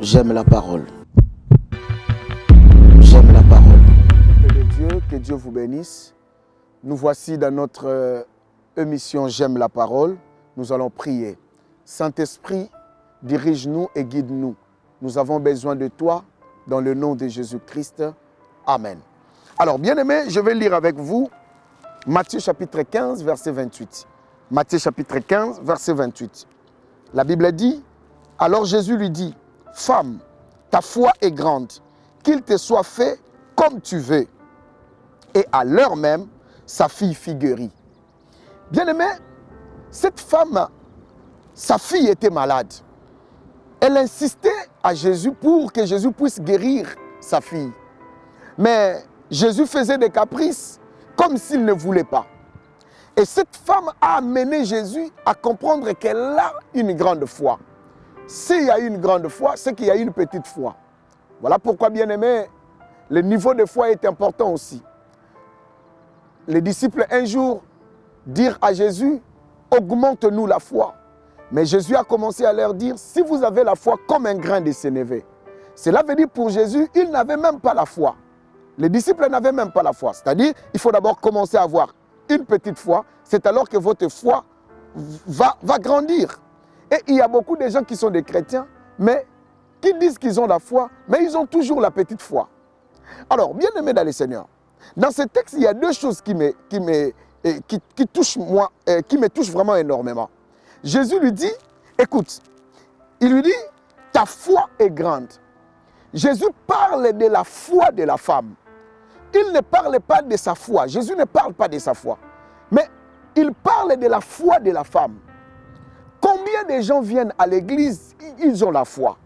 J'aime la parole. J'aime la parole. Peuple de Dieu, que Dieu vous bénisse. Nous voici dans notre émission J'aime la parole. Nous allons prier. Saint-Esprit, dirige-nous et guide-nous. Nous avons besoin de toi dans le nom de Jésus-Christ. Amen. Alors, bien-aimés, je vais lire avec vous Matthieu chapitre 15, verset 28. Matthieu chapitre 15, verset 28. La Bible dit, alors Jésus lui dit, « Femme, ta foi est grande, qu'il te soit fait comme tu veux. » Et à l'heure même, sa fille fit guérir. Bien-aimé, cette femme, sa fille était malade. Elle insistait à Jésus pour que Jésus puisse guérir sa fille. Mais Jésus faisait des caprices comme s'il ne voulait pas. Et cette femme a amené Jésus à comprendre qu'elle a une grande foi. S'il y a une grande foi, c'est qu'il y a une petite foi. Voilà pourquoi, bien-aimé, le niveau de foi est important aussi. Les disciples, un jour, dirent à Jésus, augmente-nous la foi. Mais Jésus a commencé à leur dire, si vous avez la foi comme un grain de sénévé. Cela veut dire pour Jésus, il n'avait même pas la foi. Les disciples n'avaient même pas la foi. C'est-à-dire, il faut d'abord commencer à avoir une petite foi. C'est alors que votre foi va grandir. Et il y a beaucoup de gens qui sont des chrétiens, mais qui disent qu'ils ont la foi, mais ils ont toujours la petite foi. Alors, bien aimé dans le Seigneur, dans ce texte, il y a deux choses qui me touchent vraiment énormément. Jésus lui dit, écoute, il lui dit, ta foi est grande. Jésus parle de la foi de la femme. Il ne parle pas de sa foi. Jésus ne parle pas de sa foi. Mais il parle de la foi de la femme. Combien de gens viennent à l'église, ils ont la foi.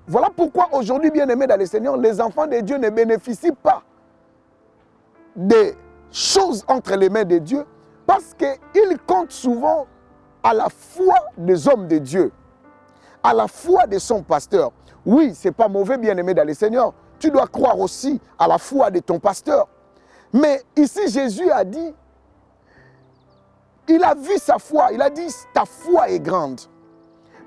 Voilà pourquoi aujourd'hui, bien-aimés dans le Seigneur, les enfants de Dieu ne bénéficient pas des choses entre les mains de Dieu parce qu'ils comptent souvent à la foi des hommes de Dieu, à la foi de son pasteur. Oui, ce n'est pas mauvais, bien-aimé dans le Seigneur. Tu dois croire aussi à la foi de ton pasteur. Mais ici, Jésus a dit, il a vu sa foi, il a dit, ta foi est grande.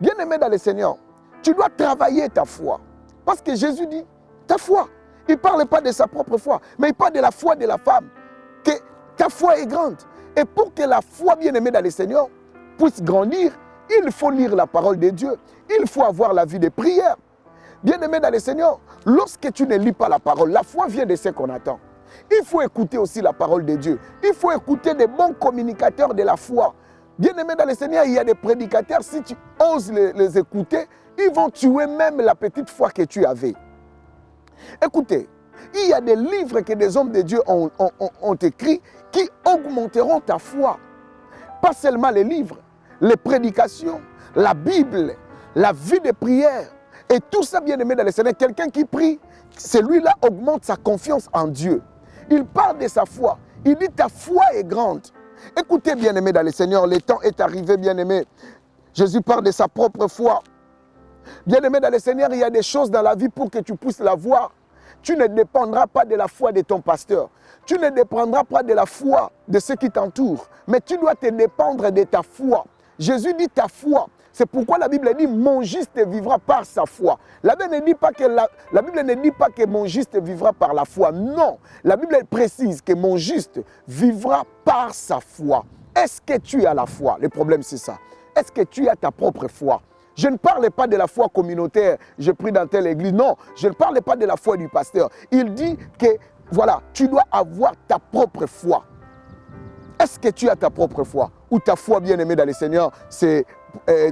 Bien-aimé dans le Seigneur, tu dois travailler ta foi. Parce que Jésus dit, ta foi. Il ne parle pas de sa propre foi, mais il parle de la foi de la femme. Que ta foi est grande. Et pour que la foi, bien-aimée dans le Seigneur, puisse grandir, il faut lire la parole de Dieu. Il faut avoir la vie de prière. Bien-aimé dans le Seigneur, lorsque tu ne lis pas la parole, la foi vient de ce qu'on attend. Il faut écouter aussi la parole de Dieu. Il faut écouter des bons communicateurs de la foi. Bien-aimé dans le Seigneur, il y a des prédicateurs, si tu oses les écouter, ils vont tuer même la petite foi que tu avais. Écoutez, il y a des livres que des hommes de Dieu ont écrits qui augmenteront ta foi. Pas seulement les livres, les prédications, la Bible, la vie de prière. Et tout ça, bien aimé dans le Seigneur, quelqu'un qui prie, celui-là augmente sa confiance en Dieu. Il parle de sa foi. Il dit ta foi est grande. Écoutez, bien aimé dans le Seigneur, le temps est arrivé, bien aimé. Jésus parle de sa propre foi. Bien aimé dans le Seigneur, il y a des choses dans la vie pour que tu puisses la voir. Tu ne dépendras pas de la foi de ton pasteur. Tu ne dépendras pas de la foi de ceux qui t'entourent. Mais tu dois te dépendre de ta foi. Jésus dit ta foi. C'est pourquoi la Bible dit mon juste vivra par sa foi. La Bible ne dit pas que mon juste vivra par la foi. Non, la Bible précise que mon juste vivra par sa foi. Est-ce que tu as la foi? Le problème c'est ça. Est-ce que tu as ta propre foi? Je ne parle pas de la foi communautaire, je prie dans telle église. Non, je ne parle pas de la foi du pasteur. Il dit que, voilà, tu dois avoir ta propre foi. Est-ce que tu as ta propre foi? Ou ta foi, bien-aimée dans le Seigneur, c'est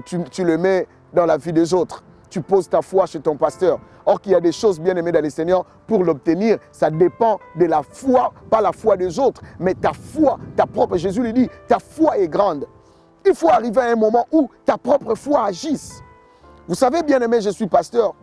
tu le mets dans la vie des autres. Tu poses ta foi chez ton pasteur. Or qu'il y a des choses, bien-aimées dans le Seigneur, pour l'obtenir, ça dépend de la foi, pas la foi des autres, mais ta foi, ta propre. Jésus lui dit, ta foi est grande. Il faut arriver à un moment où ta propre foi agisse. Vous savez, bien-aimé, je suis pasteur.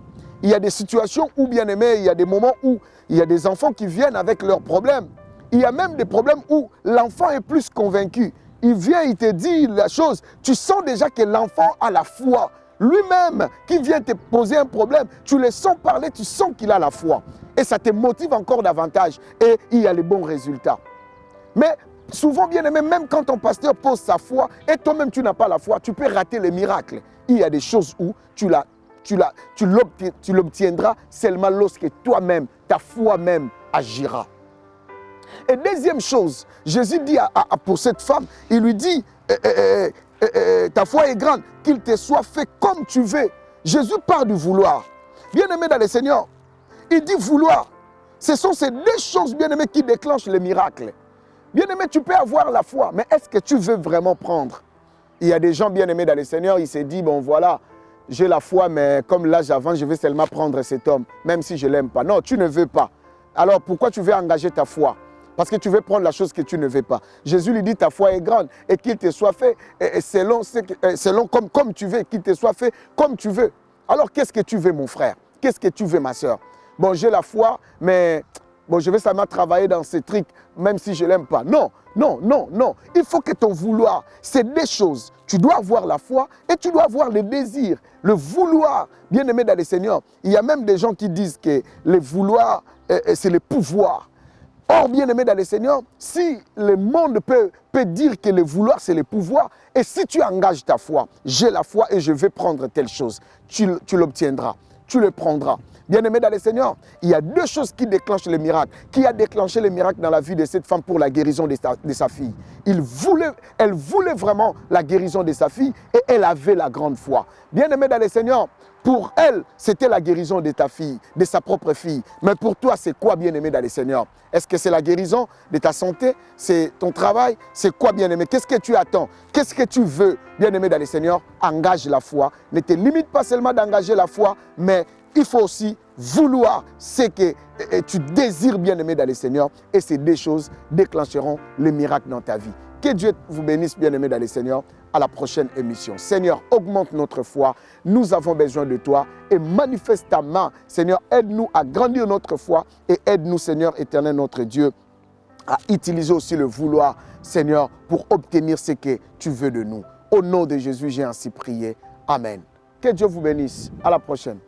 Il y a des situations où, bien-aimé, il y a des moments où il y a des enfants qui viennent avec leurs problèmes. Il y a même des problèmes où l'enfant est plus convaincu. Il vient, il te dit la chose. Tu sens déjà que l'enfant a la foi. Lui-même qui vient te poser un problème, tu le sens parler, tu sens qu'il a la foi. Et ça te motive encore davantage. Et il y a les bons résultats. Mais souvent, bien aimé, même quand ton pasteur pose sa foi et toi-même tu n'as pas la foi, tu peux rater les miracles. Il y a des choses où tu tu l'obtiendras seulement lorsque toi-même, ta foi même agira. Et deuxième chose, Jésus dit pour cette femme, il lui dit, ta foi est grande, qu'il te soit fait comme tu veux. Jésus parle du vouloir. Bien-aimé dans le Seigneur, il dit vouloir. Ce sont ces deux choses, bien-aimé, qui déclenchent le miracle. Bien-aimé, tu peux avoir la foi, mais est-ce que tu veux vraiment prendre? Il y a des gens bien-aimés dans le Seigneur, ils se disent, bon voilà, j'ai la foi, mais comme l'âge avant, je vais seulement prendre cet homme, même si je ne l'aime pas. Non, tu ne veux pas. Alors pourquoi tu veux engager ta foi? Parce que tu veux prendre la chose que tu ne veux pas. Jésus lui dit, ta foi est grande et qu'il te soit fait selon comme tu veux, qu'il te soit fait comme tu veux. Alors qu'est-ce que tu veux, mon frère? Qu'est-ce que tu veux, ma soeur? Bon, j'ai la foi, mais bon, je vais seulement travailler dans ces trucs, même si je ne l'aime pas. Non, non, non, non. Il faut que ton vouloir, c'est des choses. Tu dois avoir la foi et tu dois avoir le désir, le vouloir. Bien-aimé dans le Seigneur, il y a même des gens qui disent que le vouloir, c'est le pouvoir. Or, bien-aimé dans le Seigneur, si le monde peut dire que le vouloir, c'est le pouvoir, et si tu engages ta foi, j'ai la foi et je vais prendre telle chose, tu l'obtiendras, tu le prendras. Bien-aimé dans le Seigneur, il y a deux choses qui déclenchent le miracle. Qui a déclenché le miracle dans la vie de cette femme pour la guérison de sa fille? Elle voulait vraiment la guérison de sa fille et elle avait la grande foi. Bien-aimé dans le Seigneur, pour elle, c'était la guérison de ta fille, de sa propre fille. Mais pour toi, c'est quoi, bien-aimé dans le Seigneur? Est-ce que c'est la guérison de ta santé? C'est ton travail? C'est quoi, bien-aimé? Qu'est-ce que tu attends? Qu'est-ce que tu veux, bien-aimé dans le Seigneur? Engage la foi. Ne te limite pas seulement d'engager la foi, mais il faut aussi vouloir ce que tu désires, bien-aimé dans le Seigneur. Et ces deux choses déclencheront le miracle dans ta vie. Que Dieu vous bénisse, bien-aimé dans le Seigneur. À la prochaine émission. Seigneur, augmente notre foi. Nous avons besoin de toi et manifeste ta main. Seigneur, aide-nous à grandir notre foi et aide-nous, Seigneur éternel, notre Dieu, à utiliser aussi le vouloir, Seigneur, pour obtenir ce que tu veux de nous. Au nom de Jésus, j'ai ainsi prié. Amen. Que Dieu vous bénisse. À la prochaine.